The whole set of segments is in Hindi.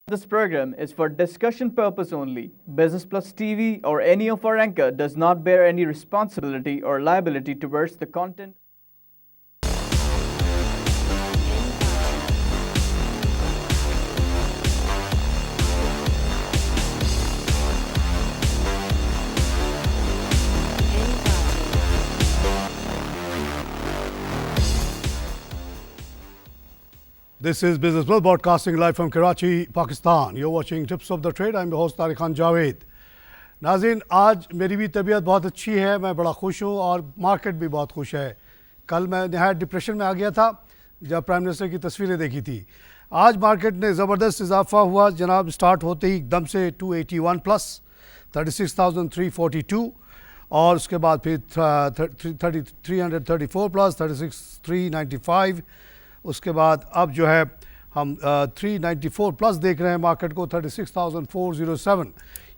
This program is for discussion purpose only. Business Plus TV or any of our anchor does not bear any responsibility or liability towards the content. This is Business Plus broadcasting live from Karachi, Pakistan. You're watching Tips of the Trade. I'm your host Tariq Khan Javed. नाज़रीन, आज मेरी भी तबीयत बहुत अच्छी है, मैं बड़ा खुश हूँ और मार्केट भी बहुत खुश है. कल मैं नहायत डिप्रेशन में आ गया था जब प्राइम मिनिस्टर की तस्वीरें देखी थी. आज मार्केट ने ज़बरदस्त इजाफा हुआ जनाब. स्टार्ट होते ही एकदम से 281 प्लस 36,342 और उसके बाद फिर 334 प्लस 36,395. उसके बाद अब जो है हम 394 प्लस देख रहे हैं मार्केट को. 36,407.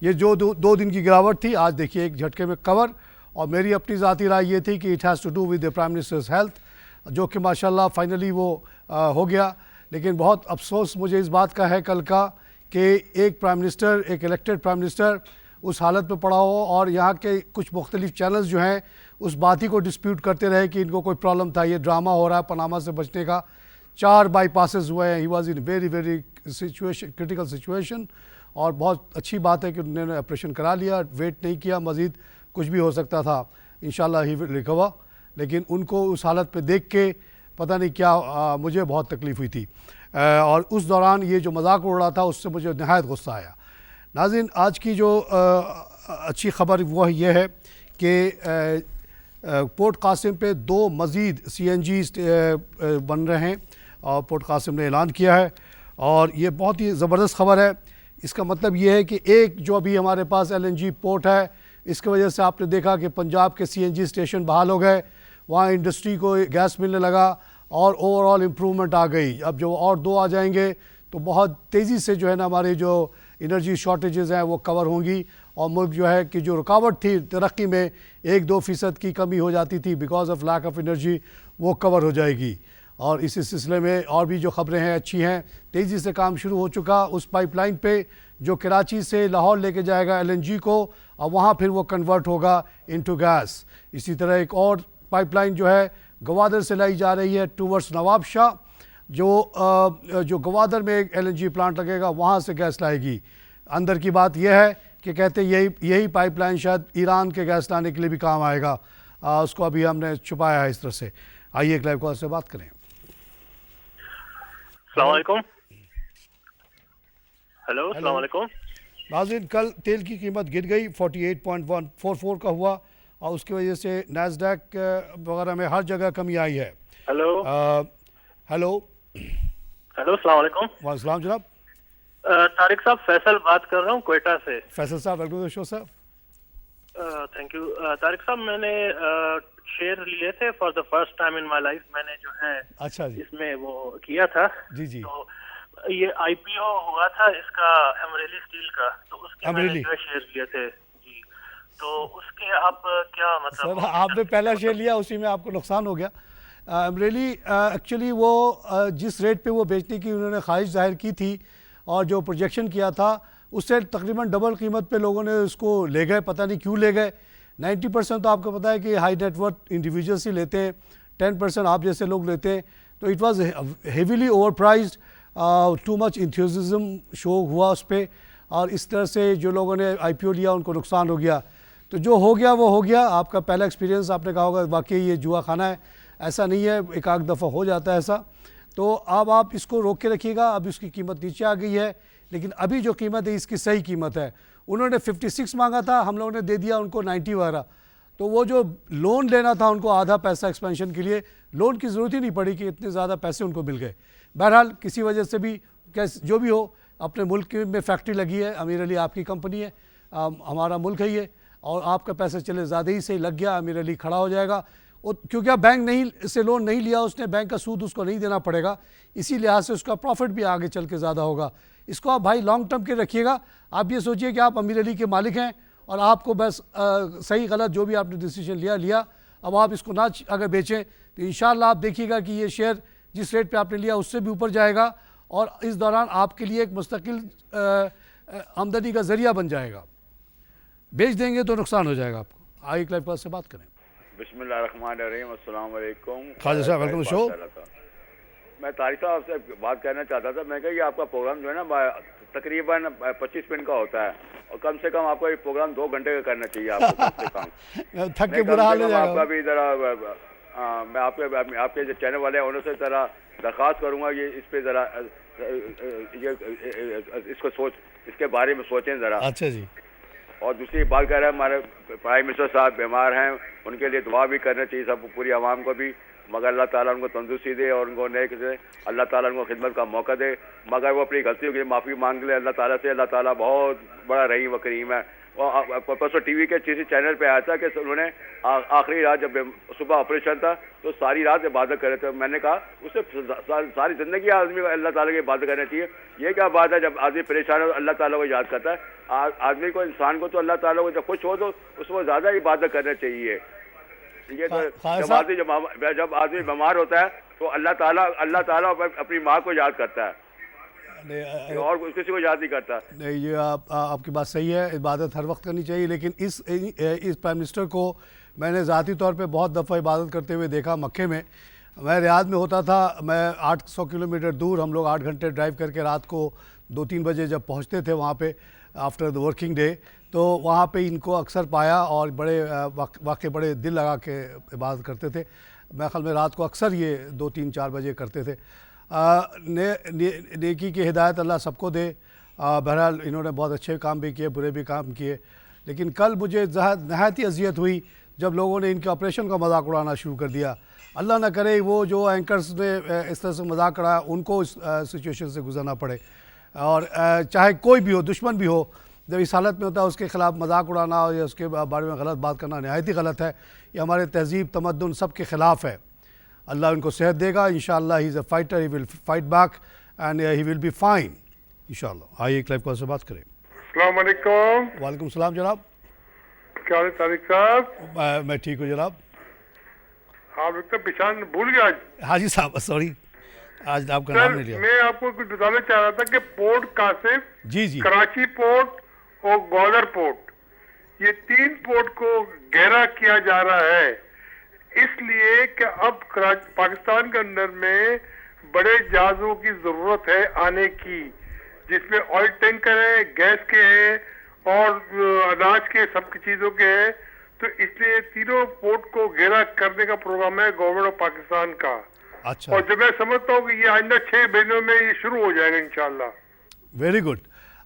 ये जो दो दिन की गिरावट थी, आज देखिए एक झटके में कवर. और मेरी अपनी ज़ाती राय ये थी कि it has to do with the prime minister's health, जो कि माशाल्लाह फाइनली वो हो गया. लेकिन बहुत अफसोस मुझे इस बात का है कल का कि एक प्राइम मिनिस्टर, एक इलेक्टेड प्राइम मिनिस्टर उस हालत में पड़ा हो और यहाँ के कुछ मुख्तलिफ चैनल्स जो हैं उस बात ही को डिस्प्यूट करते रहे कि इनको कोई प्रॉब्लम था. ये ड्रामा हो रहा है पनामा से बचने का. 4 बाईपासेस हुए हैं. He was in very critical situation और बहुत अच्छी बात है कि उन्होंने ऑपरेशन करा लिया, वेट नहीं किया, मज़ीद कुछ भी हो सकता था. इंशाल्लाह ही विल रिकवर. लेकिन उनको उस हालत पे देख के पता नहीं क्या मुझे बहुत तकलीफ़ हुई थी और उस दौरान ये जो मजाक उड़ रहा था उससे मुझे नहायत गुस्सा आया. नाज़रीन, आज की जो अच्छी ख़बर वह यह है कि पोर्ट कासिम पे 2 मज़ीद CNG बन रहे हैं और पोर्ट कासिम ने ऐलान किया है और ये बहुत ही ज़बरदस्त ख़बर है. इसका मतलब ये है कि एक जो अभी हमारे पास LNG पोर्ट है, इसकी वजह से आपने देखा कि पंजाब के CNG स्टेशन बहाल हो गए, वहाँ इंडस्ट्री को गैस मिलने लगा और ओवरऑल इम्प्रूवमेंट आ गई. अब जो और 2 आ जाएंगे तो बहुत तेज़ी से जो है ना हमारे जो एनर्जी शॉर्टेजेस हैं वो कवर होंगी और मुल्क जो है कि जो रुकावट थी तरक्की में 1-2% की कमी हो जाती थी because of lack of energy, वो कवर हो जाएगी. और इसी सिलसिले में और भी जो ख़बरें हैं अच्छी हैं. तेज़ी से काम शुरू हो चुका उस पाइपलाइन पे जो कराची से लाहौर लेके जाएगा LNG को और वहाँ फिर वो कन्वर्ट होगा इनटू गैस. इसी तरह एक और पाइपलाइन जो है गवादर से लाई जा रही है टूवर्ड्स नवाब शाह, जो गवादर में एक LNG प्लांट लगेगा वहाँ से गैस लाएगी. अंदर की बात यह है कि कहते यही पाइपलाइन शायद ईरान के गैस लाने के लिए भी काम आएगा. उसको अभी हमने छुपाया है इस तरह से. आइए एक लाइव कॉल से बात करें. अस्सलाम वालेकुम. हेलो, अस्सलाम वालेकुम. नाज़रीन, कल तेल की कीमत गिर गई, 48.144 का हुआ और उसकी वजह से नैस्डैक वगैरह में हर जगह कमी आई है. हेलो हेलो हेलो, अस्सलाम वालेकुम. वालेकुम जनाब. तारिक साहब, फैसल बात कर रहा हूँ कोयटा से. फैसल साहब, welcome to the show sir. Thank you. Tariq साहब, मैंने शेयर लिए थे for the first time in my life. मैंने जो है अच्छा जी, इसमें वो किया था. जी. तो ये IPO हुआ था इसका अमरेली स्टील का, तो उसके मैंने जो शेयर लिए थे जी. तो उसके आप क्या मतलब सर आपने पहला शेयर लिया उसी में आपको नुकसान हो गया. अमरेली एक्चुअली वो जिस रेट पे वो बेचने की उन्होंने ख्वाहिश जाहिर की थी और जो प्रोजेक्शन किया था उससे तकरीबन डबल कीमत पे लोगों ने उसको ले गए. पता नहीं क्यों ले गए. 90% तो आपको पता है कि हाई नेटवर्थ इंडिविजुअल्स ही लेते हैं, 10% आप जैसे लोग लेते हैं. तो it was heavily overpriced. Too much enthusiasm show हुआ उस पर और इस तरह से जो लोगों ने IPO लिया उनको नुकसान हो गया. तो जो हो गया वो हो गया. आपका पहला एक्सपीरियंस आपने कहा होगा वाकई ये जुआ खाना है. ऐसा नहीं है, एक आध दफ़ा हो जाता है ऐसा. तो अब आप इसको रोक के रखिएगा. अब इसकी कीमत नीचे आ गई है लेकिन अभी जो कीमत है इसकी सही कीमत है. उन्होंने 56 मांगा था, हम लोगों ने दे दिया उनको 90 वगैरह. तो वो जो लोन लेना था उनको आधा पैसा एक्सपेंशन के लिए, लोन की ज़रूरत ही नहीं पड़ी कि इतने ज़्यादा पैसे उनको मिल गए. बहरहाल किसी वजह से भी जो भी हो, अपने मुल्क में फैक्ट्री लगी है. अमीर अली आपकी कंपनी है, हमारा मुल्क है ये, और आपका पैसा चले ज़्यादा ही सही लग गया, अमीर अली खड़ा हो जाएगा. क्योंकि अब बैंक नहीं से लोन नहीं लिया उसने, बैंक का सूद उसको नहीं देना पड़ेगा, इसी लिहाज से उसका प्रॉफिट भी आगे चल के ज़्यादा होगा. इसको आप भाई लॉन्ग टर्म के रखिएगा. आप ये सोचिए कि आप अमीर अली के मालिक हैं और आपको बस सही गलत जो भी आपने डिसीजन लिया. अब आप इसको ना अगर बेचें तो इंशाल्लाह आप देखिएगा कि ये शेयर जिस रेट पे आपने लिया उससे भी ऊपर जाएगा और इस दौरान आपके लिए एक मुस्तकिल आमदनी का ज़रिया बन जाएगा। बेच देंगे तो नुकसान हो जाएगा आपको। आइए क्लाइव पास से बात करें। बिस्मिल्लाहिर्रहमानिर्रहीम, अस्सलाम वालेकुम। खाजा साहब वेलकम शो। मैं तारिक साहब से बात करना चाहता था। मैं कहा ये आपका प्रोग्राम जो है ना तकरीबन 25 मिनट का होता है और कम से कम आपका ये प्रोग्राम 2 घंटे का करना चाहिए आपको कम से कम। थक के बुरा हाल हो जाएगा। आपका भी ज़रा मैं आपके जो चैनल वाले हैं उन्होंने ज़रा दरख्वास्त करूँगा ये इस पे ज़रा इसके बारे में सोचें ज़रा। अच्छा जी। और दूसरी बात कर रहे हैं हमारे प्राइम मिनिस्टर साहब बीमार हैं, उनके लिए दुआ भी करना चाहिए सब पूरी आवाम को भी, मगर अल्लाह ताला उनको तंदुरुस्ती दे और उनको नेक से अल्लाह ताला उनको खिदमत का मौका दे। मगर वो अपनी गलतियों की माफ़ी मांग ले अल्लाह ताला से। अल्लाह ताला बहुत बड़ा रहीम व करीम है। और परसों टीवी के किसी चैनल पे आया था कि उन्होंने आखिरी रात जब सुबह ऑपरेशन था तो सारी रात इबादत कर रहे थे। मैंने कहा उससे सारी ज़िंदगी आदमी को अल्लाह ताला की इबादत करनी चाहिए। ये क्या बात है, जब आदमी परेशान हो अल्लाह ताला को याद करता है। आदमी को, इंसान को तो अल्लाह ताला को जब खुश हो तो उसको ज़्यादा इबादत करना चाहिए। ये तो जब आदमी बीमार होता है तो अल्लाह ताला अपनी माँ को याद करता है और किसी को याद नहीं करता। नहीं, ये आपकी बात सही है, इबादत हर वक्त करनी चाहिए। लेकिन इस प्राइम मिनिस्टर को मैंने ज़ाती तौर पे बहुत दफ़ा इबादत करते हुए देखा मक्के में। मैं रियाद में होता था, मैं 800 किलोमीटर दूर, हम लोग 8 घंटे ड्राइव करके रात को 2-3 बजे जब पहुंचते थे वहाँ पे आफ्टर द वर्किंग डे, तो वहाँ पे इनको अक्सर पाया और बड़े वाकई बड़े दिल लगा के इबादत करते थे। मैं ख्याल में रात को अक्सर ये 2-3-4 बजे करते थे। नेकी की हिदायत अल्लाह सबको दे। बहरहाल इन्होंने बहुत अच्छे काम भी किए, बुरे भी काम किए। लेकिन कल मुझे नहायत ही अजियत हुई जब लोगों ने इनके ऑपरेशन का मजाक उड़ाना शुरू कर दिया। अल्लाह ना करे वो जो एंकर्स ने इस तरह से मजाक उड़ाया उनको इस सिचुएशन से गुजरना पड़े। और चाहे कोई भी हो, दुश्मन भी हो, जब इस हालत में होता है उसके ख़िलाफ़ मजाक उड़ाना या उसके बारे में गलत बात करना नहायत ही गलत है। ये हमारे तहज़ीब, तमद्दुन सब के ख़िलाफ़ है। अल्लाह उनको सेहत देगा इंशाअल्लाह। He is a fighter, he will fight back and he will be fine इंशाअल्लाह। आइए क्लाइव कॉल से बात करें। अस्सलाम वालेकुम। वालेकुम सलाम जनाब। क्या हाल है तारिक साहब? मैं ठीक हूँ जनाब। आप लोग तो पहचान भूल गया आज। हाँ जी साहब, सॉरी आज आपका नाम नहीं लिया। मैं आपको कुछ बताना चाह रहा था कि पोर्ट कासिम, जी जी, कराची पोर्ट और ग्वादर पोर्ट, ये 3 पोर्ट को गहरा किया जा रहा है इसलिए कि अब पाकिस्तान के अंदर में बड़े जहाजों की जरूरत है आने की, जिसमें ऑयल टैंकर है, गैस के हैं और अनाज के सब की चीजों के हैं। तो इसलिए तीनों पोर्ट को घेरा करने का प्रोग्राम है गवर्नमेंट ऑफ पाकिस्तान का। अच्छा। और जब मैं समझता हूँ कि ये आइंदा 6 महीनों में ये शुरू हो जाएगा इंशाल्लाह। Very good.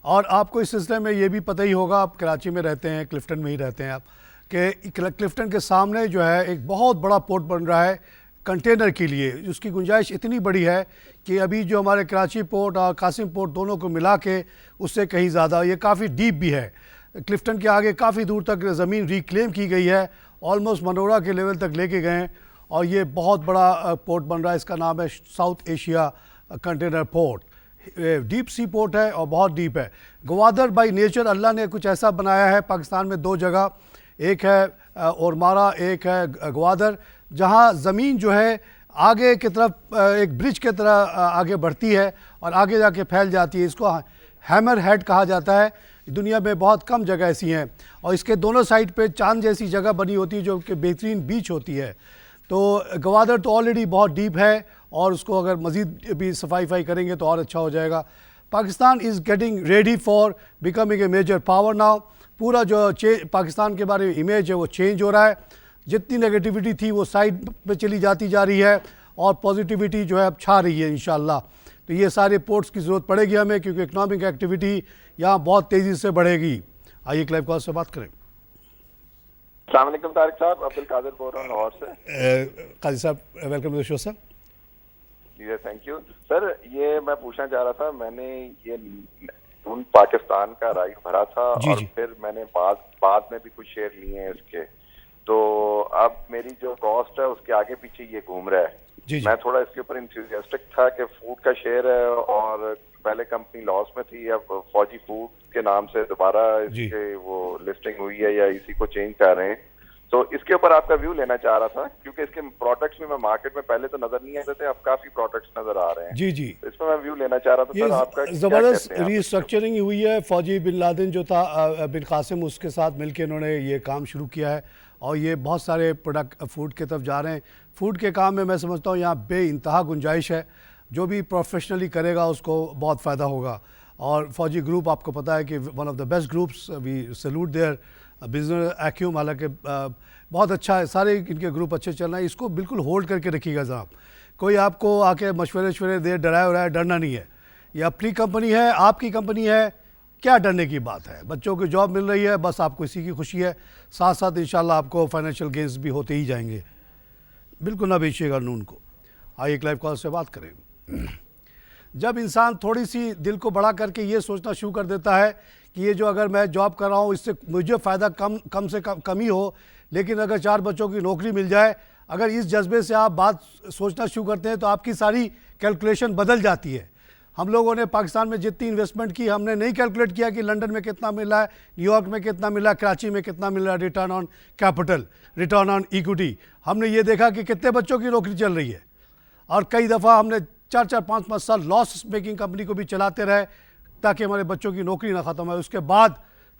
और आपको इस सिलसिले में ये भी पता ही होगा, आप कराची में रहते हैं, क्लिफ्टन में ही रहते हैं आप, कि क्लिफ्टन के सामने जो है एक बहुत बड़ा पोर्ट बन रहा है कंटेनर के लिए। उसकी गुंजाइश इतनी बड़ी है कि अभी जो हमारे कराची पोर्ट और कासिम पोर्ट दोनों को मिला के उससे कहीं ज़्यादा, ये काफ़ी डीप भी है। क्लिफ्टन के आगे काफ़ी दूर तक ज़मीन रिक्लेम की गई है, ऑलमोस्ट मनोरा के लेवल तक लेके गए हैं और ये बहुत बड़ा पोर्ट बन रहा है। इसका नाम है south Asia container port. Deep sea port है और बहुत डीप है। ग्वादर बाई नेचर अल्लाह ने कुछ ऐसा बनाया है पाकिस्तान में 2 जगह, एक है ओरमारा, एक है ग्वादर, जहाँ ज़मीन जो है आगे की तरफ एक ब्रिज की तरह आगे बढ़ती है और आगे जाके फैल जाती है। इसको हैमर हेड कहा जाता है। दुनिया में बहुत कम जगह ऐसी हैं और इसके दोनों साइड पे चांद जैसी जगह बनी होती है जो कि बेहतरीन बीच होती है। तो ग्वादर तो ऑलरेडी बहुत डीप है और उसको अगर मज़ीद भी सफाई करेंगे तो और अच्छा हो जाएगा। Pakistan is getting ready for becoming a major power now. पूरा जो पाकिस्तान के बारे में इमेज है वो चेंज हो रहा है। जितनी नेगेटिविटी थी वो साइड पे चली जाती जा रही है और पॉजिटिविटी जो है अब छा रही है इंशाल्लाह। तो ये सारे पोर्ट्स की ज़रूरत पड़ेगी हमें, क्योंकि इकनॉमिक एक्टिविटी यहाँ बहुत तेज़ी से बढ़ेगी। आइए क्लाइव कॉल से बात करें। अस्सलाम वालेकुम तारिक साहब, अब्दुल कादिर बोल रहा हूँ लाहौर से। काजी साहब welcome to the show sir. जी थैंक यू सर। ये मैं पूछना चाह रहा था, मैंने ये पाकिस्तान का राइट भरा था और फिर मैंने बाद में भी कुछ शेयर लिए हैं इसके, तो अब मेरी जो कॉस्ट है उसके आगे पीछे ये घूम रहा है। मैं थोड़ा इसके ऊपर इंथुसियास्टिक था कि फूड का शेयर है और पहले कंपनी लॉस में थी, अब फौजी फूड के नाम से दोबारा इसके वो लिस्टिंग हुई है या इसी को चेंज कर रहे हैं। तो इसके ऊपर आपका व्यू लेना चाह रहा था, क्योंकि इसके प्रोडक्ट्स में मैं मार्केट में पहले तो नजर नहीं आते थे, अब काफी प्रोडक्ट्स नजर आ रहे हैं। जी जी, तो इसमें मैं व्यू लेना चाह रहा था ये सर आपका। ज़बरदस्त रीस्ट्रक्चरिंग हुई है। फौजी बिन लादेन जो था बिन कासिम, उसके साथ मिलकर इन्होंने ये काम शुरू किया है और ये बहुत सारे प्रोडक्ट फूड की तरफ जा रहे हैं। फूड के काम में मैं समझता हूँ यहाँ बेइंतहा गुंजाइश है, जो भी प्रोफेशनली करेगा उसको बहुत फ़ायदा होगा। और फौजी ग्रुप आपको पता है कि one of the best groups, we salute their business acumen, हालांकि बहुत अच्छा है, सारे इनके ग्रुप अच्छे चल रहे हैं। इसको बिल्कुल होल्ड करके रखिएगा जनाब, कोई आपको आके मशवरे दे डराए उड़ाए, डरना नहीं है। ये अपनी कंपनी है, आपकी कंपनी है, क्या डरने की बात है। बच्चों को जॉब मिल रही है, बस आपको इसी की खुशी है, साथ साथ इंशाल्लाह आपको फाइनेंशियल गेन्स भी होते ही जाएंगे। बिल्कुल ना बेचिएगा नून को। आइए एक लाइव कॉल से बात करें। जब इंसान थोड़ी सी दिल को बड़ा करके ये सोचना शुरू कर देता है कि ये जो अगर मैं जॉब कर रहा हूँ इससे मुझे फ़ायदा कम से कम ही हो, लेकिन अगर 4 बच्चों की नौकरी मिल जाए, अगर इस जज्बे से आप बात सोचना शुरू करते हैं तो आपकी सारी कैलकुलेशन बदल जाती है। हम लोगों ने पाकिस्तान में जितनी इन्वेस्टमेंट की, हमने नहीं कैलकुलेट किया कि लंदन में कितना मिला है, न्यूयॉर्क में कितना मिला है, कराची में कितना मिल रहा है, return on capital, return on equity. हमने ये देखा कि कितने बच्चों की नौकरी चल रही है, और कई दफ़ा हमने 4-4, 5-5 साल लॉस मेकिंग कंपनी को भी चलाते रहे ताकि हमारे बच्चों की नौकरी ना ख़त्म हो। उसके बाद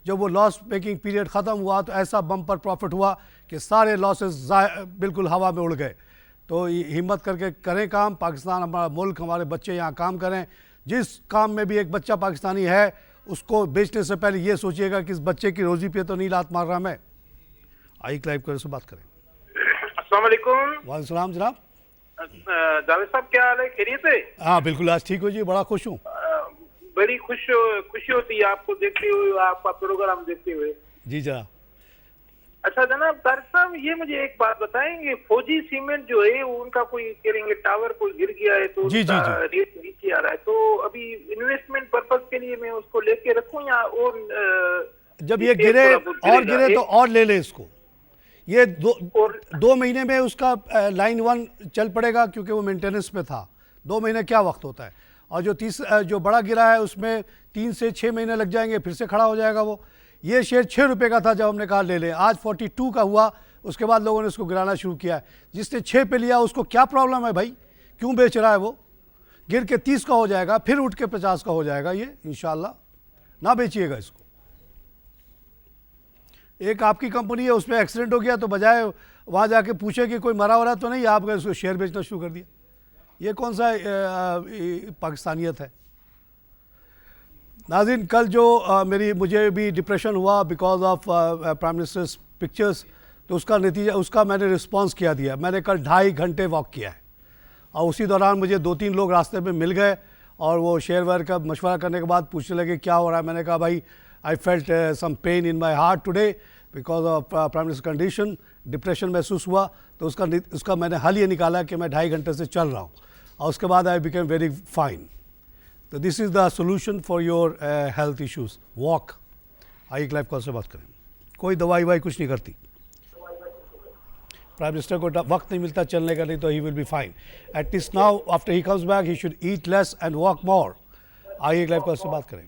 जब वो लॉस मेकिंग पीरियड ख़त्म हुआ तो ऐसा बम्पर प्रॉफिट हुआ कि सारे लॉसेस बिल्कुल हवा में उड़ गए। तो हिम्मत करके करें काम, पाकिस्तान हमारा मुल्क, हमारे बच्चे यहाँ काम करें। जिस काम में भी एक बच्चा पाकिस्तानी है उसको बेचने से पहले ये सोचिएगा कि इस बच्चे की रोज़ी पे तो नहीं लात मार रहा मैं। आइए लाइव कर से बात करें। अस्सलाम वालेकुम। वालेकुम सलाम जनाब। जावेद साहब क्या हाल है, खैरियत है? हाँ बिल्कुल, आज ठीक हो जी, बड़ा खुश हूँ। बड़ी खुशी होती है आपको देखते हुए, आपका प्रोग्राम देखते हुए। जी जनाब। अच्छा जनाब तारिक साहब, ये मुझे एक बात बताएंगे, फौजी सीमेंट जो है उनका कोई करेंगे टावर कोई गिर गया है तो जी, उसका रेट नीचे आ रहा है, तो अभी इन्वेस्टमेंट पर्पस के लिए मैं उसको लेके रखूं या और जब ये गिरे तो और ले ले इसको। ये 2 महीने में उसका लाइन 1 चल पड़ेगा क्योंकि वो मेंटेनेंस पे था। 2 महीने क्या वक्त होता है, और जो बड़ा गिरा है उसमें 3 से 6 महीने लग जाएंगे, फिर से खड़ा हो जाएगा वो। ये शेयर 6 रुपये का था जब हमने कहा ले लें, आज 42 का हुआ। उसके बाद लोगों ने इसको गिराना शुरू किया है। जिसने 6 पे लिया उसको क्या प्रॉब्लम है भाई, क्यों बेच रहा है वो? गिर के 30 का हो जाएगा, फिर उठ के 50 का हो जाएगा ये इंशाल्लाह। ना बेचिएगा इसको। एक आपकी कंपनी है, उसमें एक्सीडेंट हो गया तो बजाय वहाँ जाके पूछे कि कोई मरा वरा तो नहीं, आपने उसको शेयर बेचना शुरू कर दिया। ये कौन सा पाकिस्तानियत है? नाज़रीन, कल जो मुझे भी डिप्रेशन हुआ because of prime ministers pictures, तो उसका नतीजा, उसका मैंने रिस्पांस किया दिया। मैंने कल 2.5 घंटे वॉक किया है, और उसी दौरान मुझे 2-3 लोग रास्ते में मिल गए और वो शेयर वेयर का मशवरा करने के बाद पूछने लगे क्या हो रहा है। मैंने कहा भाई I felt some pain in my heart today because of prime minister condition, depression महसूस हुआ। तो उसका मैंने हल ये निकाला कि मैं 2.5 घंटे से चल रहा हूँ, और उसके बाद आई बिकेम वेरी फाइन। तो this is the solution for your health issues, walk. आइए लाइव कॉल से बात करें। कोई दवाई वाई कुछ नहीं करती। प्राइम मिनिस्टर को वक्त नहीं मिलता चलने का, नहीं तो he will be fine. At least now after he comes back he should eat less and walk more. आइए लाइव कॉल से बात करें।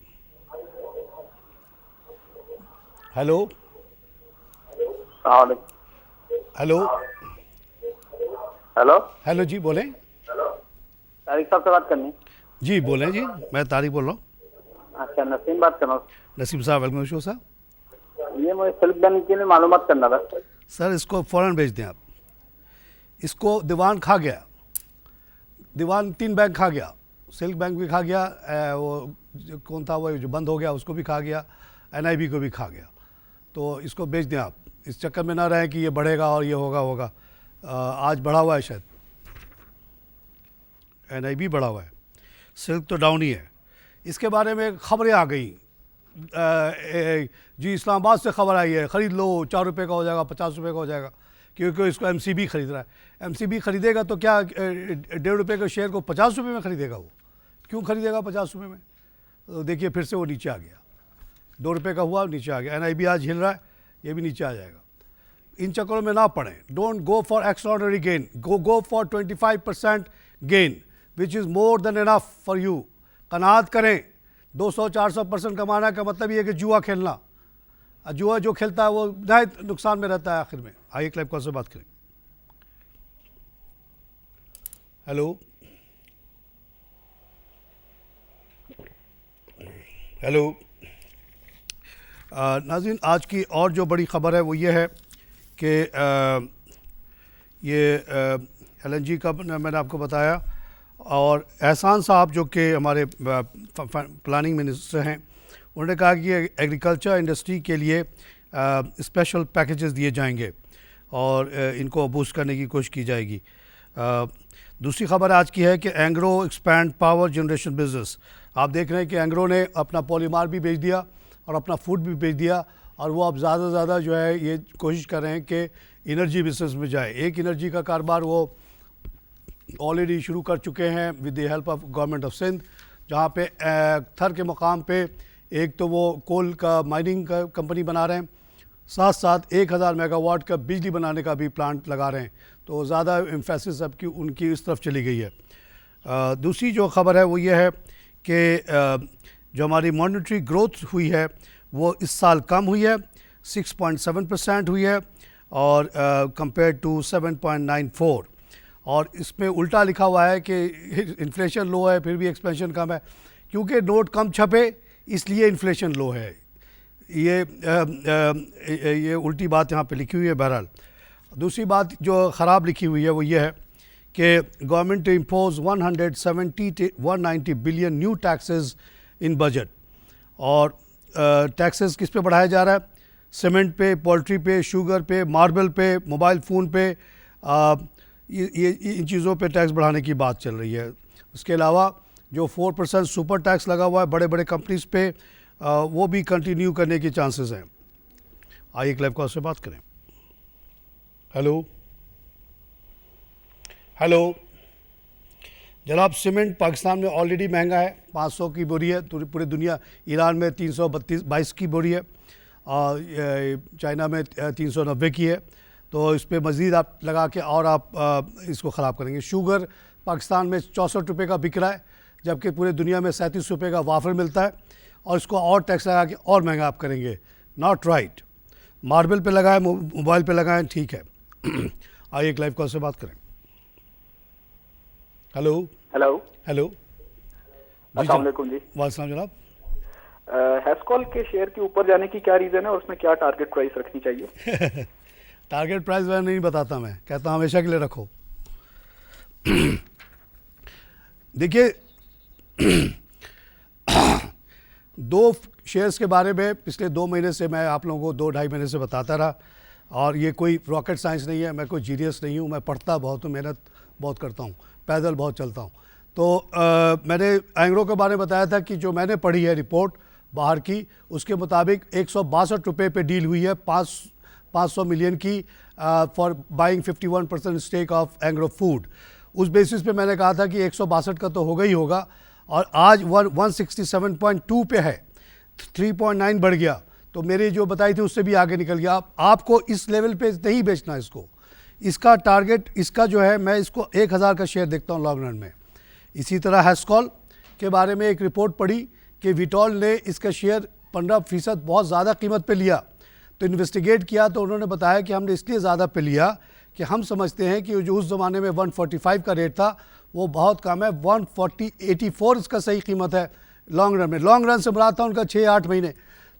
हेलो हेलो हेलो हेलो जी बोलें। तारिक साहब से बात करनी? जी बोलें जी, मैं तारिक बोल रहा हूँ। अच्छा, नसीम बात कर रहा हूँ। नसीम साहब, वेलकम शो साहब। ये मुझे सिल्क बैंक के लिए मालूमात करना था सर। इसको फ़ौरन भेज दें आप। इसको दीवान खा गया, दीवान 3 बैंक खा गया, सिल्क बैंक भी खा गया, वो कौन था वो जो बंद हो गया उसको भी खा गया, NIB को भी खा गया। तो इसको बेच दें आप, इस चक्कर में ना रहें कि ये बढ़ेगा और ये होगा। आज बढ़ा हुआ है शायद, NIB बढ़ा हुआ है, सिल्क तो डाउन ही है। इसके बारे में खबरें आ गई जी, इस्लामाबाद से खबर आई है, ख़रीद लो, 4 रुपये का हो जाएगा, 50 रुपये का हो जाएगा, क्योंकि इसको MCB ख़रीद रहा है। MCB ख़रीदेगा तो क्या 1.5 रुपये के शेयर को 50 रुपये में ख़रीदेगा? वो क्यों ख़रीदेगा 50 रुपये में? तो देखिए फिर से वो नीचे आ गया, 2 रुपये का हुआ, नीचे आ गया। NIB आज हिल रहा है, ये भी नीचे आ जाएगा। इन चक्करों में ना पड़ें। Don't go for extraordinary gain, go for 25% gain which is more than enough for you. कनात करें। 200-400% कमाना का मतलब ये है कि जुआ खेलना। जुआ जो खेलता है वो नहायत नुकसान में रहता है आखिर में। आइए क्लाइव कॉल से बात करें। हेलो हेलो नाज़रीन, आज की और जो बड़ी ख़बर है वो ये है कि ये LNG का मैंने आपको बताया, और एहसान साहब जो कि हमारे प्लानिंग मिनिस्टर हैं, उन्होंने कहा कि एग्रीकल्चर इंडस्ट्री के लिए स्पेशल पैकेजेस दिए जाएंगे और इनको बूस्ट करने की कोशिश की जाएगी। दूसरी ख़बर आज की है कि Engro expand power generation business. आप देख रहे हैं कि एंग्रो ने अपना पॉलीमार भी बेच दिया और अपना फूड भी बेच दिया, और वो अब ज़्यादा से ज़्यादा जो है ये कोशिश कर रहे हैं कि एनर्जी बिजनेस में जाए। एक एनर्जी का कारोबार वो ऑलरेडी शुरू कर चुके हैं with the help of government of Sindh, जहाँ पे थर के मकाम पे एक तो वो कोल का माइनिंग का कंपनी बना रहे हैं, साथ साथ 1000 मेगावाट का बिजली बनाने का भी प्लांट लगा रहे हैं। तो ज़्यादा एम्फेसिस अब की उनकी इस तरफ चली गई है। दूसरी जो ख़बर है वो ये है कि जो हमारी मॉनेटरी ग्रोथ हुई है वो इस साल कम हुई है, 6.7% हुई है, और कंपेयर टू 7.94, और इसमें उल्टा लिखा हुआ है कि इन्फ्लेशन लो है फिर भी एक्सपेंशन कम है, क्योंकि नोट कम छपे इसलिए इन्फ्लेशन लो है। ये उल्टी बात यहाँ पे लिखी हुई है। बहरहाल दूसरी बात जो ख़राब लिखी हुई है वो ये है कि government impose 170 to 190 billion new taxes in budget, और टैक्सेस किस पे बढ़ाया जा रहा है? सीमेंट पे, पोल्ट्री पे, शुगर पे, मार्बल पे, मोबाइल फ़ोन पे, ये इन चीज़ों पे टैक्स बढ़ाने की बात चल रही है। उसके अलावा जो 4% सुपर टैक्स लगा हुआ है बड़े बड़े कंपनीज़ पे, वो भी कंटिन्यू करने के चांसेस हैं। आइए क्लाइव कॉल से बात करें। हेलो हेलो जनाब, सीमेंट पाकिस्तान में ऑलरेडी महंगा है, 500 की बोरी है पूरी दुनिया। ईरान में 322 की बोरी है, चाइना में 390 की है। तो इस पर मज़ीद आप लगा के और आप इसको ख़राब करेंगे। शुगर पाकिस्तान में 64 रुपये का बिक रहा है, जबकि पूरे दुनिया में 37 रुपये का वाफर मिलता है, और इसको और टैक्स लगा के और महंगा आप करेंगे। Not right. मार्बल पे लगाएं, मोबाइल पे लगाएं, ठीक है। आइए एक लाइव कॉल से बात करें। हेलो हेलो हेलो अस्सलाम वालेकुम जी। वालेकुम जनाब। हेस्कॉल के शेयर के ऊपर जाने की क्या रीज़न है और उसमें क्या टारगेट प्राइस रखनी चाहिए? टारगेट प्राइस वह नहीं बताता, मैं कहता हूँ हमेशा के लिए रखो। देखिए, दो शेयर्स के बारे में पिछले 2 महीने से मैं आप लोगों को 2-2.5 महीने से बताता रहा, और ये कोई रॉकेट साइंस नहीं है, मैं कोई जीनियस नहीं हूँ, मैं पढ़ता बहुत हूँ, मेहनत बहुत करता हूँ, पैदल बहुत चलता हूँ। तो मैंने एंग्रो के बारे में बताया था कि जो मैंने पढ़ी है रिपोर्ट बाहर की, उसके मुताबिक 162 रुपये पे डील हुई है 500 मिलियन की for buying 51% stake of Engro food. उस बेसिस पे मैंने कहा था कि 162 का तो होगा ही होगा, और आज 167.2 पे है, 3.9 बढ़ गया। तो मेरी जो बताई थी उससे भी आगे निकल गया। आपको इस लेवल पे नहीं बेचना इसको। इसका टारगेट, इसका जो है, मैं इसको 1000 का शेयर देखता हूँ लॉन्ग रन में। इसी तरह हेस्कॉल के बारे में एक रिपोर्ट पढ़ी कि विटॉल ने इसका शेयर 15% बहुत ज़्यादा कीमत पे लिया। तो इन्वेस्टिगेट किया तो उन्होंने बताया कि हमने इसलिए ज़्यादा पे लिया कि हम समझते हैं कि जो उस ज़माने में 145 का रेट था वो बहुत कम है, 140.84 इसका सही कीमत है लॉन्ग रन में। लॉन्ग रन से मुराद था उनका 6-8 महीने।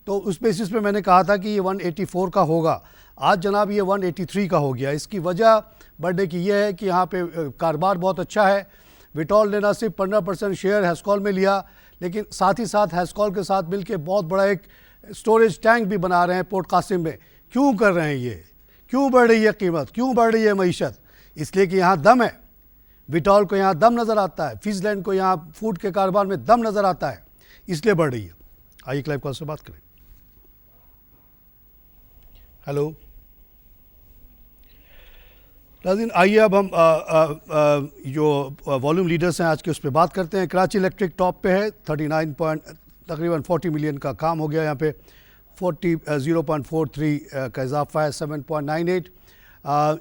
तो उस बेसिस पे मैंने कहा था कि ये 184 का होगा। आज जनाब ये 183 का हो गया। इसकी वजह बढ़ने की ये है कि यहाँ पे कारोबार बहुत अच्छा है। विटॉल ने ना सिर्फ 15% शेयर हेस्कॉल में लिया, लेकिन साथ ही साथ हेस्कॉल के साथ मिलकर बहुत बड़ा एक स्टोरेज टैंक भी बना रहे हैं पोर्ट कासिम में। क्यों कर रहे हैं ये? क्यों बढ़ रही है कीमत? क्यों बढ़ रही है मईशत? इसलिए कि यहाँ दम है। विटॉल को यहाँ दम नज़र आता है, फिजलैंड को यहाँ फूड के कारोबार में दम नज़र आता है, इसलिए बढ़ रही है। आइए क्लाइव कॉल से बात करें। हेलो नाज़रीन, आइए अब हम जो वॉल्यूम लीडर्स हैं आज के उस पर बात करते हैं। कराची इलेक्ट्रिक टॉप पे है, तकरीबन 40 मिलियन का काम हो गया यहाँ पे। 0.43 का इजाफा है, 7.98।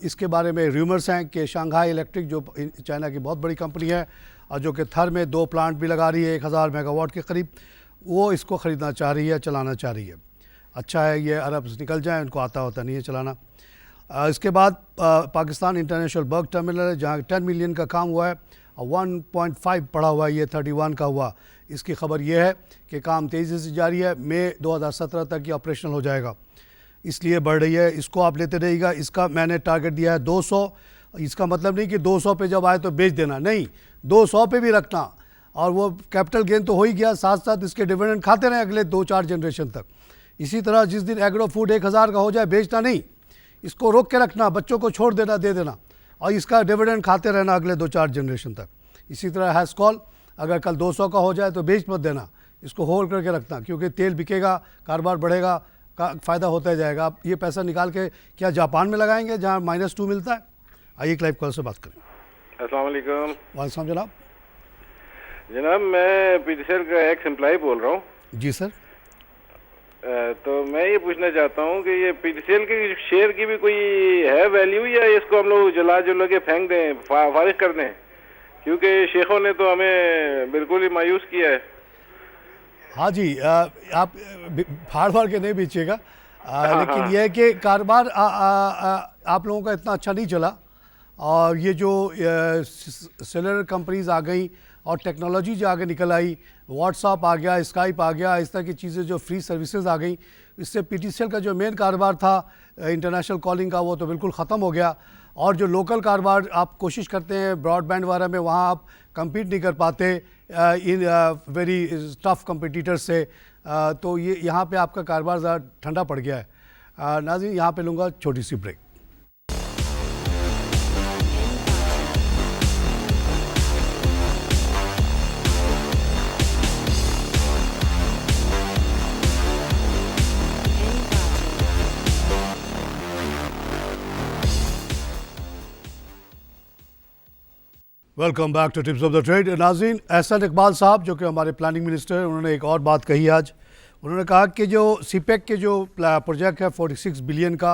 इसके बारे में रूमर्स हैं कि शंघाई इलेक्ट्रिक जो चाइना की बहुत बड़ी कंपनी है और जो कि थर में 2 प्लांट भी लगा रही है 1000 मेगावाट के करीब, वो इसको ख़रीदना चाह रही है, चलाना चाह रही है। अच्छा है ये अरब्स निकल जाएं, उनको आता होता नहीं है चलाना। इसके बाद पाकिस्तान इंटरनेशनल बल्क टर्मिनल है जहाँ 10 मिलियन का काम हुआ है और 1.5 पड़ा हुआ है, ये 31 का हुआ। इसकी खबर यह है कि काम तेज़ी से जारी है, मई 2017 तक ये ऑपरेशनल हो जाएगा, इसलिए बढ़ रही है। इसको आप लेते रहिएगा। इसका मैंने टारगेट दिया है 200। इसका मतलब नहीं कि 200 पे जब आए तो बेच देना, नहीं, 200 पे भी रखना, और वो कैपिटल गेन तो हो ही गया, साथ साथ इसके डिविडेंड खाते रहें अगले 2-4 जनरेशन तक। इसी तरह जिस दिन एग्रो फूड 1000 का हो जाए बेचना नहीं, इसको रोक के रखना, बच्चों को छोड़ देना, दे देना, और इसका डिविडेंड खाते रहना अगले 2-4 जनरेशन तक। इसी तरह हैस्कॉल अगर कल 200 का हो जाए तो बेच मत देना, इसको होल्ड करके रखना, क्योंकि तेल बिकेगा, कारोबार बढ़ेगा, का फ़ायदा होता जाएगा। आप ये पैसा निकाल के क्या जापान में लगाएंगे जहाँ -2 मिलता है? आइए लाइव कॉल से बात करें। अस्सलाम वालेकुम। वालेकुम जनाब। जनाब मैं पीटीसीएल का एक्स एम्प्लॉय बोल रहा हूँ। जी सर। तो मैं ये पूछना चाहता हूँ कि ये पीटीसीएल के शेयर की भी कोई है वैल्यू, या इसको हम लोग जला के फेंक दें, फारिग कर दें, क्योंकि शेखों ने तो हमें बिल्कुल ही मायूस किया है। हाँ जी, आप फाड़ के नहीं बेचिएगा, लेकिन यह है कि कारोबार आप लोगों का इतना अच्छा नहीं चला, और ये जो सेलर कंपनीज आ गई और टेक्नोलॉजी जो आगे निकल आई, व्हाट्सअप आ गया, स्काइप आ गया, इस तरह की चीज़ें जो फ्री सर्विसेज आ गई, इससे पीटीसीएल का जो मेन कारोबार था इंटरनेशनल कॉलिंग का, वो तो बिल्कुल ख़त्म हो गया। और जो लोकल कारोबार आप कोशिश करते हैं ब्रॉडबैंड वगैरह में, वहाँ आप कम्पीट नहीं कर पाते इन वेरी टफ कम्पिटिटर से, तो ये यहाँ पे आपका कारोबार ज़्यादा ठंडा पड़ गया है। नाज़रीन, यहाँ पे लूँगा छोटी सी break. Welcome back to tips of the trade. नाज़रीन, एहसन इकबाल साहब जो कि हमारे प्लानिंग मिनिस्टर हैं, उन्होंने एक और बात कही आज। उन्होंने कहा कि जो सीपेक के जो प्रोजेक्ट है 46 बिलियन का,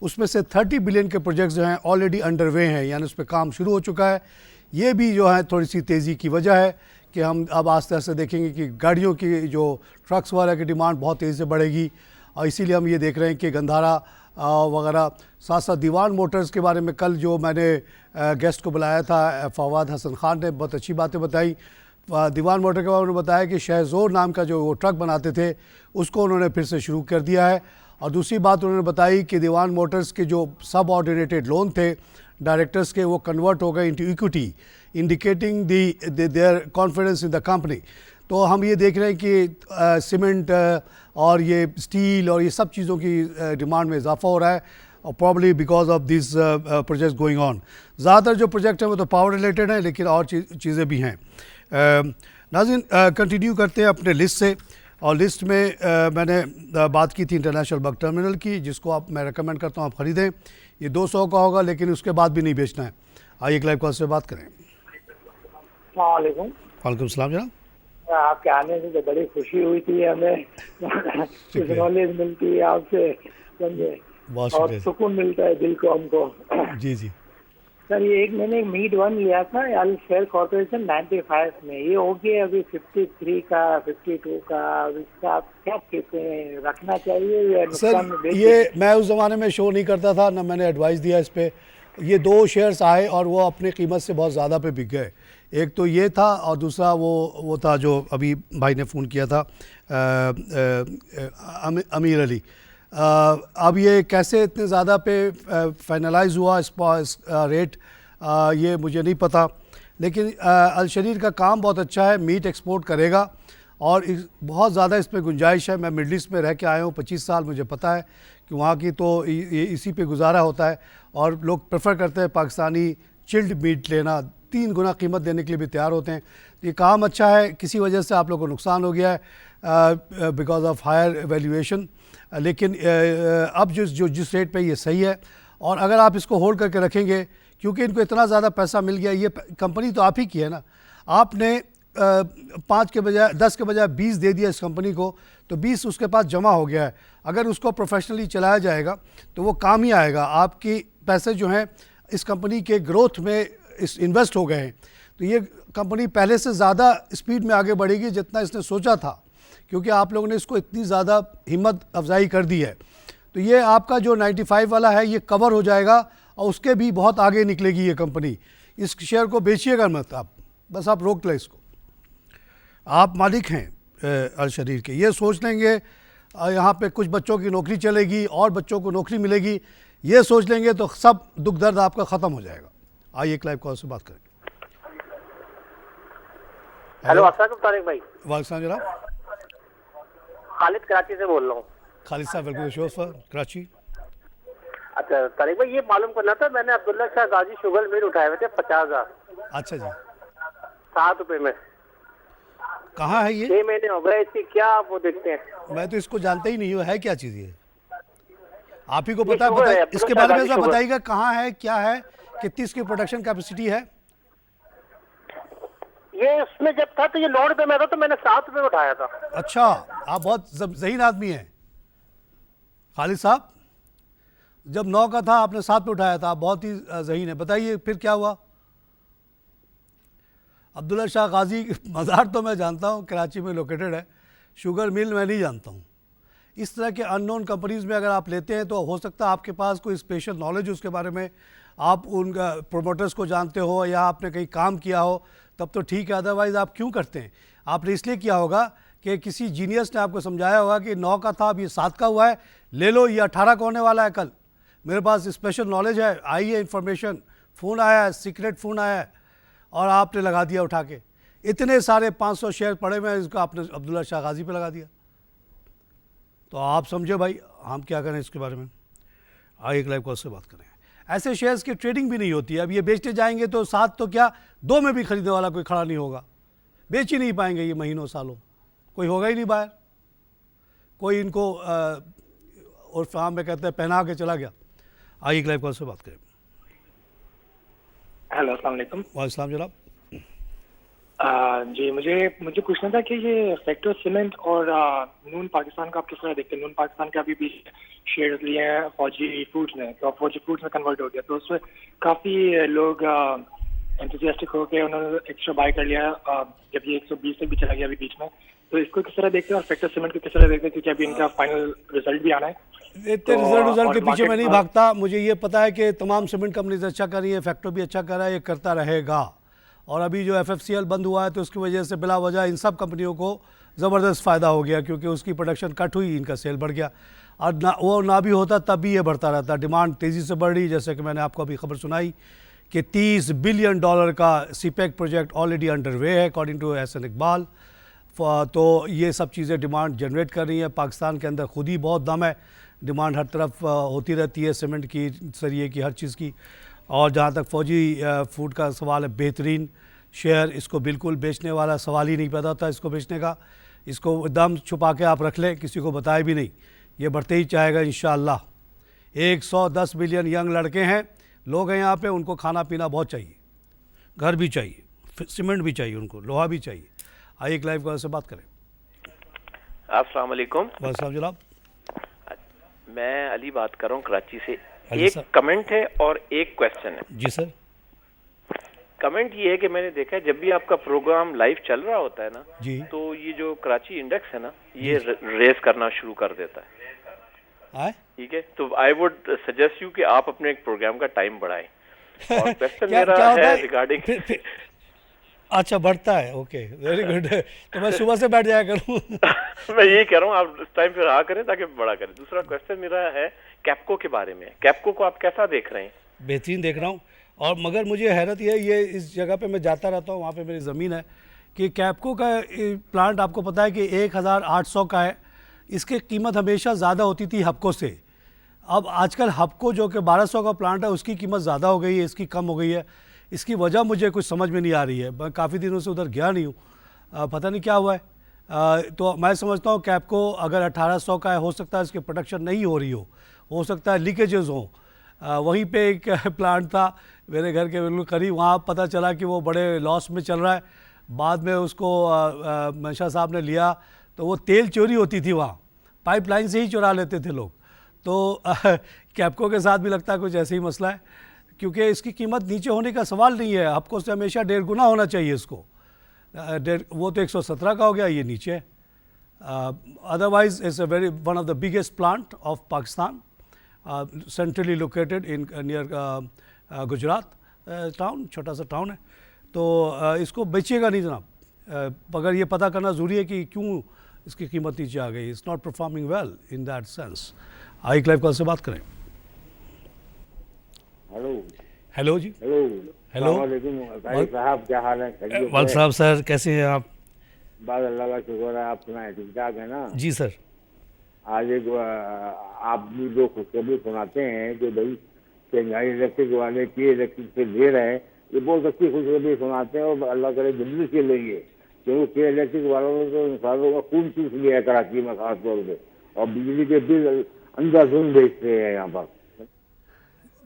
उसमें से 30 बिलियन के प्रोजेक्ट्स जो हैं ऑलरेडी अंडरवे हैं, यानी उस पर काम शुरू हो चुका है। ये भी जो है थोड़ी सी तेज़ी की वजह है कि हम अब आस्ते आस्ते देखेंगे कि गाड़ियों की जो ट्रक्स वगैरह की डिमांड बहुत तेज़ी से बढ़ेगी, और इसीलिए हम ये देख रहे हैं कि गंधारा वगैरह, साथ साथ दीवान मोटर्स के बारे में कल जो मैंने गेस्ट को बुलाया था फवाद हसन खान ने बहुत अच्छी बातें बताई। दीवान मोटर के बारे में बताया कि शहजोर नाम का जो वो ट्रक बनाते थे उसको उन्होंने फिर से शुरू कर दिया है। और दूसरी बात उन्होंने बताई कि दीवान मोटर्स के जो सब ऑर्डिनेटेड लोन थे डायरेक्टर्स के, वो कन्वर्ट हो गए into equity, indicating there confidence in the company. तो हम ये देख रहे हैं कि सीमेंट और ये स्टील और ये सब चीज़ों की डिमांड में इजाफा हो रहा है, और probably because of this project going on. ज़्यादातर जो प्रोजेक्ट हैं वो तो पावर रिलेटेड हैं, लेकिन और चीज़ें भी हैं। नाज़रीन, कंटिन्यू करते हैं अपने लिस्ट से, और लिस्ट में मैंने बात की थी इंटरनेशनल बल्क टर्मिनल की, जिसको आप मैं रेकमेंड करता हूँ आप ख़रीदें। ये 200 का होगा, लेकिन उसके बाद भी नहीं बेचना है। आइए एक लाइव कॉल से बात करें। वालेकुम सलाम जनाब। आपके आने से तो बड़ी खुशी हुई थी हमें, कुछ नॉलेज मिलती है आपसे, समझे, और सुकून मिलता है दिल को हमको। जी जी सर, ये एक मैंने मीट 1 लिया था यार शेयर कॉर्पोरेशन 95 में, ये हो गया अभी 53 का 52 का, इसका आप क्या कहते हैं, रखना चाहिए या नुकसान में बेच? ये मैं उस ज़माने में शो नहीं करता था ना, मैंने एडवाइस दिया इस पर। ये 2 शेयर्स आए और वो अपनी कीमत से बहुत ज़्यादा पे बिक गए। एक तो ये था, और दूसरा वो था जो अभी भाई ने फ़ोन किया था अमीर अली। अब ये कैसे इतने ज़्यादा पे फाइनलाइज हुआ इस रेट, ये मुझे नहीं पता, लेकिन अलशरीर का काम बहुत अच्छा है, मीट एक्सपोर्ट करेगा और बहुत ज़्यादा इसमें गुंजाइश है। मैं मिडल ईस्ट में रह के आया हूँ 25 साल, मुझे पता है कि वहाँ की तो इसी पे गुजारा होता है, और लोग प्रेफर करते हैं पाकिस्तानी चिल्ड मीट लेना, 3 गुना कीमत देने के लिए भी तैयार होते हैं। ये काम अच्छा है, किसी वजह से आप लोगों को नुकसान हो गया है बिकॉज ऑफ हायर वैल्यूएशन, लेकिन अब जिस रेट पे ये सही है। और अगर आप इसको होल्ड करके रखेंगे, क्योंकि इनको इतना ज़्यादा पैसा मिल गया, ये कंपनी तो आप ही की है ना, आपने 5 के बजाय 10 के बजाय 20 दे दिया इस कंपनी को, तो 20 उसके पास जमा हो गया है। अगर उसको प्रोफेशनली चलाया जाएगा तो वो काम ही आएगा। आपकी पैसे जो हैं इस कंपनी के ग्रोथ में इन्वेस्ट हो गए हैं, तो ये कंपनी पहले से ज़्यादा स्पीड में आगे बढ़ेगी जितना इसने सोचा था क्योंकि आप लोगों ने इसको इतनी ज़्यादा हिम्मत अफजाई कर दी है। तो ये आपका जो 95 वाला है ये कवर हो जाएगा और उसके भी बहुत आगे निकलेगी ये कंपनी। इस शेयर को बेचिएगा मत आप, बस आप रोक लें इसको। आप मालिक हैं अल शरीर के, ये सोच लेंगे यहाँ पे कुछ बच्चों की नौकरी चलेगी और बच्चों को नौकरी मिलेगी, ये सोच लेंगे तो सब दुख दर्द आपका ख़त्म हो जाएगा। आइए एक लाइव कॉल से बात करें। हेलो अस्सलाम तारिक भाई। वालेकुम जनाब, खालिद कराची से बोल रहा हूँ। खालिद साहब वेलकम शो सर कराची। अच्छा तारिक भाई, ये मालूम करना था, मैंने अब्दुल्ला शाह गाजी शुगर मिल उठाए हुए थे 50,000। अच्छा जी, 7 रुपए में। कहाँ है ये? 6 महीने हो गए, इसकी क्या आप वो देखते हैं? मैं तो इसको जानता ही नहीं हूँ, है क्या चीज़ ये? आप ही को पता है, इसके बारे में जरा बताइएगा, कहाँ है, क्या है, कितनी इसकी प्रोडक्शन कैपेसिटी है? ये उसमें जब था तो ये 9 रुपए में था, तो मैंने 7 रुपए में उठाया था। अच्छा, आप बहुत ज़हीन आदमी हैं खालिद साहब। जब 9 का था आपने 7 पे उठाया था, आप बहुत ही ज़हीन है। बताइए फिर क्या हुआ? अब्दुल्ला शाह गाजी मज़ार तो मैं जानता हूँ, कराची में लोकेटेड है, शुगर मिल मैं नहीं जानता हूँ। इस तरह के अननोन कंपनीज़ में अगर आप लेते हैं तो हो सकता है आपके पास कोई स्पेशल नॉलेज उसके बारे में, आप उनका प्रोमोटर्स को जानते हो या आपने कहीं काम किया हो, तब तो ठीक है, अदरवाइज़ आप क्यों करते हैं? आपने इसलिए किया होगा कि किसी जीनियस ने आपको समझाया होगा कि 9 का था, अब ये 7 का हुआ है, ले लो, ये 18 का होने वाला है कल। मेरे पास स्पेशल नॉलेज है, आई है इन्फॉर्मेशन, फ़ोन आया है, सीक्रेट फ़ोन आया है और आपने लगा दिया उठा के। इतने सारे 500 शेयर पड़े हुए हैं, इसको आपने अब्दुल्ला शाह गाजी पे लगा दिया। तो आप समझे भाई, हम क्या करें इसके बारे में? आइए एक लाइव कॉल से बात करें। ऐसे शेयर्स की ट्रेडिंग भी नहीं होती है। अब ये बेचते जाएंगे तो 7 तो क्या 2 में भी खरीदने वाला कोई खड़ा नहीं होगा, बेच ही नहीं पाएंगे ये महीनों सालों, कोई होगा ही नहीं बाहर, कोई इनको और फार्म में कहते हैं पहना के चला गया। आइए एक लाइव कॉल से बात करें। हेलो अस्सलाम वालेकुम। वालेकुम जनाब। जी मुझे पूछना था कि ये फैक्टर सीमेंट और नून पाकिस्तान का आप किस तरह देखते हैं? नून पाकिस्तान के अभी भी शेयर्स लिए हैं फौजी फूड्स ने, तो फौजी फूड्स में कन्वर्ट हो गया, तो उसमें काफ़ी लोग एंथुसियास्टिक होकर उन्होंने एक्स्ट्रा बाय कर लिया जब ये 120 तक भी चला गया अभी बीच में। तो इसको किस तरह देखते हैं और फैक्टर सीमेंट को किस तरह देखते हैं, क्योंकि अभी इनका फाइनल रिजल्ट भी आना है? इतने रिजल्ट के पीछे मैं नहीं भागता, मुझे ये पता है कि तमाम सीमेंट कंपनीज अच्छा कर रही है, फैक्टर भी अच्छा कर रहा है, ये करता रहेगा। और अभी जो FFCL बंद हुआ है तो उसकी वजह से बिला वजह इन सब कंपनियों को ज़बरदस्त फ़ायदा हो गया, क्योंकि उसकी प्रोडक्शन कट हुई, इनका सेल बढ़ गया। और ना भी होता तब भी ये बढ़ता रहता, डिमांड तेज़ी से बढ़ रही। जैसे कि मैंने आपको अभी खबर सुनाई कि $30 बिलियन का CPEC प्रोजेक्ट ऑलरेडी अंडरवे है अकॉर्डिंग टू एहसन इकबाल। तो ये सब चीज़ें डिमांड जनरेट कर रही हैं। पाकिस्तान के अंदर खुद ही बहुत दम है, डिमांड हर तरफ होती रहती है, सीमेंट की, सरिये की, हर चीज़ की। और जहाँ तक फौजी फूड का सवाल है, बेहतरीन शेयर, इसको बिल्कुल बेचने वाला सवाल ही नहीं पैदा होता इसको बेचने का। इसको दम छुपा के आप रख लें, किसी को बताए भी नहीं, ये बढ़ते ही चाहेगा इंशाअल्लाह। 110 मिलियन यंग लड़के हैं, लोग हैं यहाँ पे, उनको खाना पीना बहुत चाहिए, घर भी चाहिए, सीमेंट भी चाहिए, उनको लोहा भी चाहिए। आइए एक लाइव कॉल से बात करें। अस्सलाम वालेकुम। वालेकुम जनाब। मैं अली बात कर रहा हूँ कराची से। एक कमेंट है और एक क्वेश्चन है। जी सर। कमेंट ये है कि मैंने देखा है जब भी आपका प्रोग्राम लाइव चल रहा होता है ना जी, तो ये जो कराची इंडेक्स है ना ये रेस करना शुरू कर देता है। ठीक है, तो आई वुड सजेस्ट यू कि आप अपने एक प्रोग्राम का टाइम बढ़ाएं। और क्वेश्चन मेरा है रिगार्डिंग। अच्छा, बढ़ता है, ओके, वेरी गुड। तो मैं सुबह से बैठ जाया करूँ। मैं यही कह रहा हूँ आप इस टाइम पे रहा करें ताकि बड़ा करें। दूसरा क्वेश्चन मेरा है कैप्को के बारे में। कैप्को को आप कैसा देख रहे हैं? बेहतरीन देख रहा हूँ, और मगर मुझे हैरत ये इस जगह पे मैं जाता रहता हूँ, वहाँ पे मेरी ज़मीन है, कि कैप्को का प्लांट आपको पता है कि 1800 का है। इसकी कीमत हमेशा ज़्यादा होती थी हबको से। अब आजकल हबको जो कि 1200 का प्लांट है उसकी कीमत ज़्यादा हो गई है, इसकी कम हो गई है। इसकी वजह मुझे कुछ समझ में नहीं आ रही है, मैं काफ़ी दिनों से उधर गया नहीं हूँ, पता नहीं क्या हुआ है। तो मैं समझता हूँ कैप्को अगर 1800 का है, हो सकता है इसकी प्रोडक्शन नहीं हो रही हो सकता है लीकेजेस हों। वहीं पे एक प्लांट था मेरे घर के बिल्कुल करीब, वहाँ पता चला कि वो बड़े लॉस में चल रहा है। बाद में उसको मंशा साहब ने लिया, तो वो तेल चोरी होती थी वहाँ, पाइपलाइन से ही चुरा लेते थे लोग। तो कैप्को के साथ भी लगता है कुछ ऐसे ही मसला है, क्योंकि इसकी कीमत नीचे होने का सवाल नहीं है, आपको से हमेशा 1.5 गुना होना चाहिए इसको। वो तो 117 का हो गया, ये नीचे है। Otherwise, it's a one of the biggest plant of Pakistan, centrally located in near Gujarat town, छोटा सा टाउन है। तो इसको बेचिएगा नहीं जनाब, मगर ये पता करना ज़रूरी है कि क्यों इसकी कीमत नीचे आ गई। It's not performing well in that sense. I Clive call से बात करें। हेलो जी। हेलो साहब, क्या हाल है? वाल साहब सर, कैसे हैं आप? बस अल्लाह का शुक्र है, आप सुनाए ठीक ठाक है ना? जी सर। आज एक आप भी लोग खुशखबरी सुनाते हैं कि भाई शंघाई इलेक्ट्रिक वाले की इलेक्ट्रिक से ले रहे हैं, ये बहुत अच्छी खुशखबरी सुनाते हैं और अल्लाह करे जल्दी से लेंगे, क्योंकि के इलेक्ट्रिक वालों ने तो इंसानों का खून चूस लिया है कराची में खास तौर पर, और बिजली के बिल अंधाधुंध भेजते हैं यहाँ पर।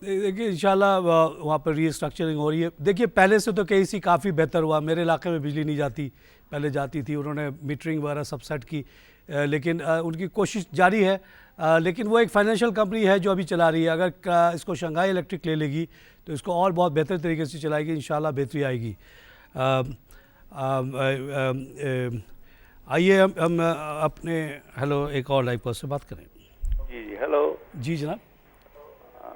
देखिए इंशाल्लाह वहाँ पर रीस्ट्रक्चरिंग हो रही है। देखिए पहले से तो केसी काफ़ी बेहतर हुआ। मेरे इलाके में बिजली नहीं जाती, पहले जाती थी, उन्होंने मीटरिंग वगैरह सब सेट की, लेकिन उनकी कोशिश जारी है। लेकिन वो एक फाइनेंशियल कंपनी है जो अभी चला रही है। अगर इसको शंघाई इलेक्ट्रिक ले लेगी तो इसको और बहुत बेहतर तरीके से चलाएगी, इंशाल्लाह बेहतरी आएगी। आइए हम अपने हेलो एक और लाइव कॉल से बात करें। जी हेलो। जी जनाब।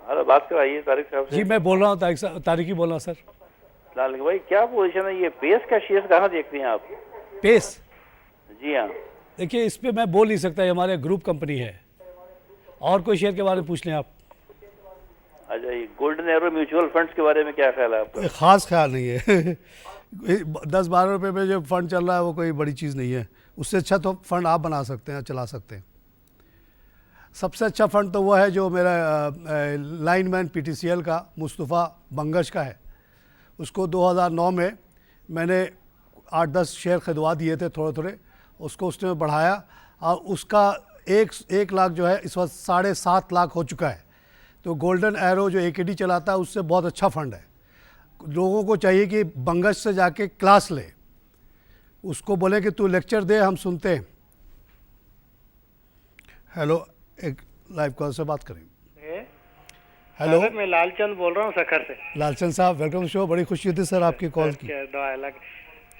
हेलो, बात कराइए तारिक साहब से। जी मैं बोल रहा हूँ, तारिक ही बोल रहा हूँ सर। लाल भाई, क्या पोजीशन है ये पेस का शेयर कहाँ देखते हैं आप? पेस? जी हाँ। देखिए इस पर मैं बोल नहीं सकता, ये हमारे ग्रुप कंपनी है। और कोई शेयर के बारे में पूछ लें आप। अच्छा, ये गोल्डन एरो म्यूचुअल फंड्स के बारे में क्या ख्याल है आपका? खास ख्याल नहीं है 10-12 रुपये में जो फंड चल रहा है वो कोई बड़ी चीज़ नहीं है। उससे अच्छा तो फंड आप बना सकते हैं, चला सकते हैं। सबसे अच्छा फ़ंड तो वो है जो मेरा लाइनमैन PTCL का मुस्तफ़ा बंगश का है। उसको 2009 में मैंने 8-10 शेयर खरीदवा दिए थे थोड़े थोड़े, उसको उसने बढ़ाया और उसका 1 लाख जो है इस वक्त 7.5 लाख हो चुका है। तो गोल्डन एरो जो AKD चलाता है उससे बहुत अच्छा फ़ंड है। लोगों को चाहिए कि बंगश से जाके क्लास ले, उसको बोले कि तू लेक्चर दे, हम सुनते हैं। हेलो, एक लाइव कॉल से बात करें। हेलो, मैं लालचंद बोल रहा हूँ सखर से। लालचंद साहब वेलकम शो, बड़ी खुशी होती सर आपकी कॉल की।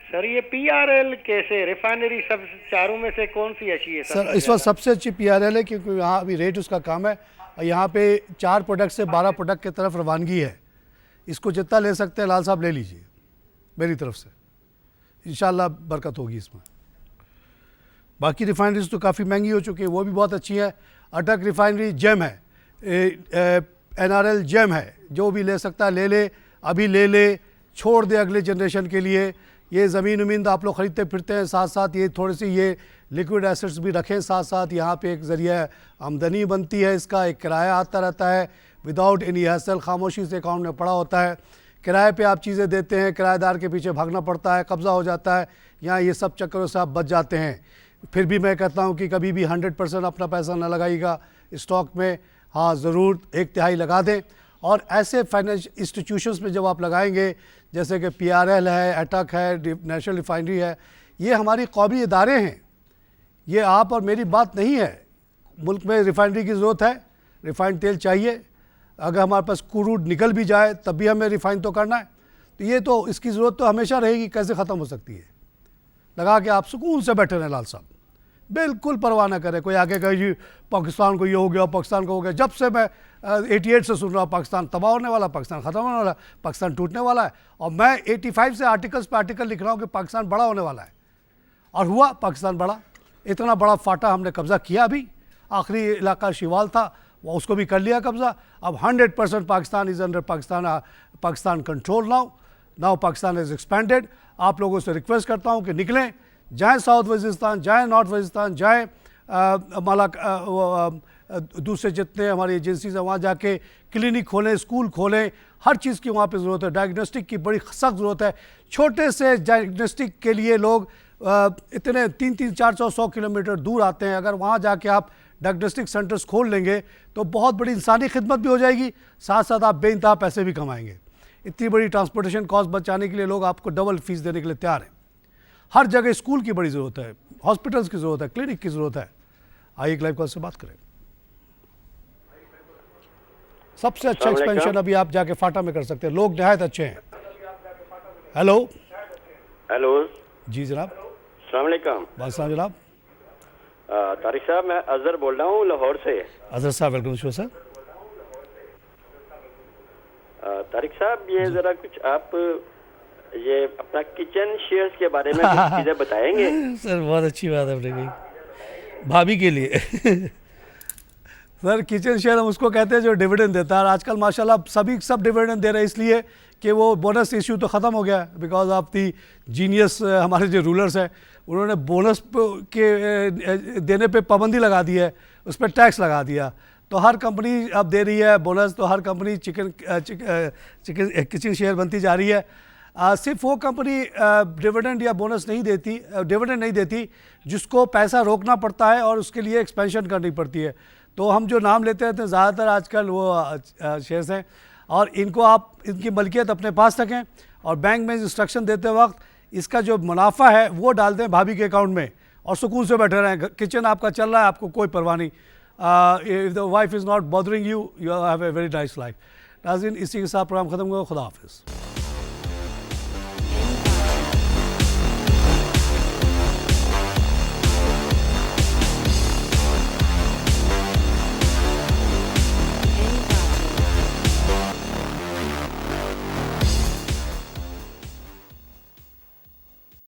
सर ये PRL कैसे रिफाइनरी सब चारों में से कौन सी अच्छी है सर? इस वक्त सबसे अच्छी PRL है क्योंकि यहाँ अभी रेट उसका कम है और यहाँ पे 4 प्रोडक्ट से 12 प्रोडक्ट की तरफ रवानगी है। इसको जितना ले सकते हैं लाल साहब ले लीजिए मेरी तरफ से, इंशाल्लाह बरकत होगी इसमें। बाकी रिफाइनरीज तो काफ़ी महंगी हो चुकी है, वो भी बहुत अच्छी है। अटक रिफाइनरी जेम है, NRL जेम है, जो भी ले सकता है ले ले, अभी ले ले, छोड़ दे अगले जनरेशन के लिए। ये ज़मीन उमीन आप लोग ख़रीदते फिरते हैं, साथ साथ ये थोड़ी सी ये लिक्विड एसेट्स भी रखें साथ साथ। यहाँ पे एक ज़रिया आमदनी बनती है, इसका एक किराया आता रहता है विदाउट एनी हैसल, खामोशी से अकाउंट में पड़ा होता है। किराए पे आप चीज़ें देते हैं, किराएदार के पीछे भागना पड़ता है, कब्ज़ा हो जाता है। यहाँ ये सब चक्करों से आप बच जाते हैं। फिर भी मैं कहता हूँ कि कभी भी 100% अपना पैसा ना लगाइएगा स्टॉक में। हाँ ज़रूर 1/3 लगा दें। और ऐसे फाइनेंशियल इंस्टीट्यूशंस में जब आप लगाएंगे जैसे कि PRL है, अटक है, नेशनल रिफाइनरी है, ये हमारी कौमी इदारे हैं। ये आप और मेरी बात नहीं है। मुल्क में रिफाइनरी की ज़रूरत है, रिफाइंड तेल चाहिए। अगर हमारे पास क्रूड निकल भी जाए तब भी हमें रिफाइन तो करना है। तो ये तो इसकी ज़रूरत तो हमेशा रहेगी, कैसे ख़त्म हो सकती है? लगा के आप सुकून से बैठे रहें लाल साहब, बिल्कुल परवाह ना करें। कोई आगे कहे जी पाकिस्तान को ये हो गया, पाकिस्तान को हो गया। जब से मैं 88 से सुन रहा हूँ पाकिस्तान तबाह होने वाला, पाकिस्तान ख़त्म होने वाला, पाकिस्तान टूटने वाला है। और मैं 85 से आर्टिकल्स पे आर्टिकल लिख रहा हूँ कि पाकिस्तान बड़ा होने वाला है। और हुआ पाकिस्तान बड़ा। इतना बड़ा फाटा हमने कब्ज़ा किया। अभी आखिरी इलाका शिवाल था, वो उसको भी कर लिया कब्ज़ा। अब 100% Pakistan is under Pakistan control now Pakistan is expanded. आप लोगों से रिक्वेस्ट करता हूँ कि निकलें, जाएँ साउथ वजीरिस्तान, जाएँ नॉर्थ वजीरिस्तान, जाएँ दूसरे जितने हमारी एजेंसीज हैं वहाँ जाके क्लिनिक खोलें, स्कूल खोलें। हर चीज़ की वहाँ पे ज़रूरत है। डायग्नोस्टिक की बड़ी सख्त ज़रूरत है। छोटे से डायग्नोस्टिक के लिए लोग इतने 300-400 किलोमीटर दूर आते हैं। अगर वहाँ जाके आप डायग्नोस्टिक सेंटर्स खोल लेंगे तो बहुत बड़ी इंसानी खिदमत भी हो जाएगी, साथ साथ आप बेइंतहा पैसे भी कमाएंगे। इतनी बड़ी ट्रांसपोर्टेशन कॉस्ट बचाने के लिए लोग आपको डबल फीस देने के लिए तैयार हैं। हर जगह स्कूल की बड़ी ज़रूरत है, हॉस्पिटल्स की ज़रूरत है, क्लिनिक की ज़रूरत है। आइए लाइव कॉल से बात करें। सबसे अच्छा एक्सपेंशन अभी आप जाके फाटा में कर सकते हैं, लोग नहायत अच्छे हैं। हेलो हेलो जी जनाब। अस्सलाम वालेकुम। वालेकुम जनाब। तारिक साहब, मैं अजहर बोल रहा हूँ लाहौर से। अजहर साहब वेलकम शो सर। तारिक साहब, ये जरा कुछ आप ये अपना किचन शेयर्स के बारे में कुछ चीजें बताएंगे? सर बहुत अच्छी बात है आपने कही, भाभी के लिए। सर किचन शेयर हम उसको कहते हैं जो डिविडेंड देता है। आजकल माशाल्लाह सब डिविडेंड दे रहे हैं, इसलिए कि वो बोनस इश्यू तो ख़त्म हो गया है बिकॉज ऑफ दी जीनियस। हमारे जो रूलर्स हैं उन्होंने बोनस के देने पे पाबंदी लगा दी है, उस पर टैक्स लगा दिया, तो हर कंपनी अब दे रही है बोनस, तो हर कंपनी किचन शेयर बनती जा रही है। सिर्फ वो कंपनी डिविडेंड या बोनस नहीं देती, डिविडेंड नहीं देती जिसको पैसा रोकना पड़ता है और उसके लिए एक्सपेंशन करनी पड़ती है। तो हम जो नाम लेते हैं ज़्यादातर आजकल वो शेयर्स हैं, और इनको आप इनकी मलकियत अपने पास रखें और बैंक में इंस्ट्रक्शन देते वक्त इसका जो मुनाफा है वो डाल दें भाभी के अकाउंट में और सुकून से बैठे रहें। किचन आपका चल रहा है, आपको कोई परवाह नहीं। If the wife is not bothering you, you have a very nice life. नाज़रीन, इसी के साथ प्रोग्राम ख़त्म हुआ। खुदा हाफिज़।